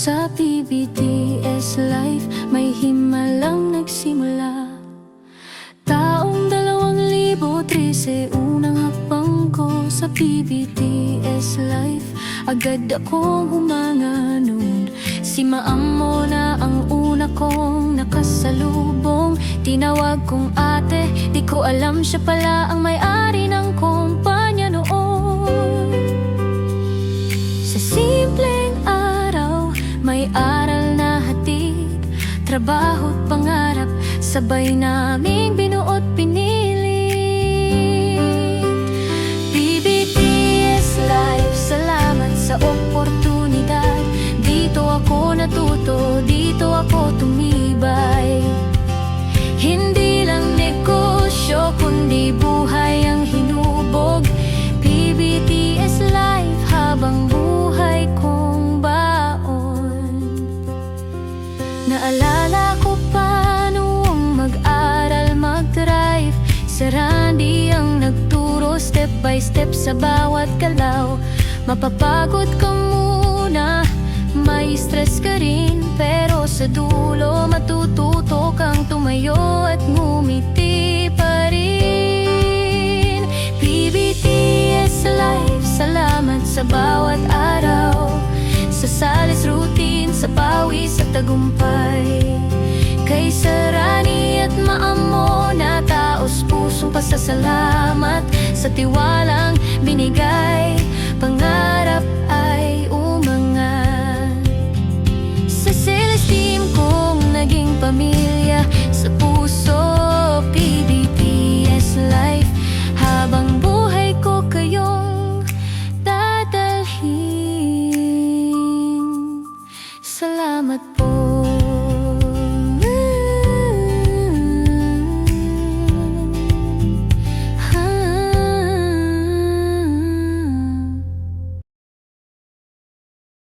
Sa PBTS Life, may himalang nagsimula. Taong 2013, unang hakbang ko sa PBTS Life. Agad akong humanga nun. Si Maamo na ang una kong nakasalubong. Tinawag kong ate, di ko alam siya pala ang may-ari ng kumpanya noon. Sa simpleng araw, may aral na hatid, trabaho't pangarap, sabay naming binuot pinilit. PBTS Life, salamat sa oportunidad. Dito ako natuto, dito ako tumibay. Hindi lang negosyo, kundi buhay ang hinubog. PBTS Life, habang buhay kong baon. Naalala ko pa noong mag-aral, mag-drive. Si Randy ang nagturo step by step sa bawat galaw. Mapapagod ka muna, may stress ka rin, pero sa dulo matututo kang tumayo at ngumiti pa rin. PBTS Life, salamat sa bawat araw, sa salis routine, sa pawis at tagumpay. Kay Sarani at Maamo na taos pusong pasasalamat sa tiwalang binigay.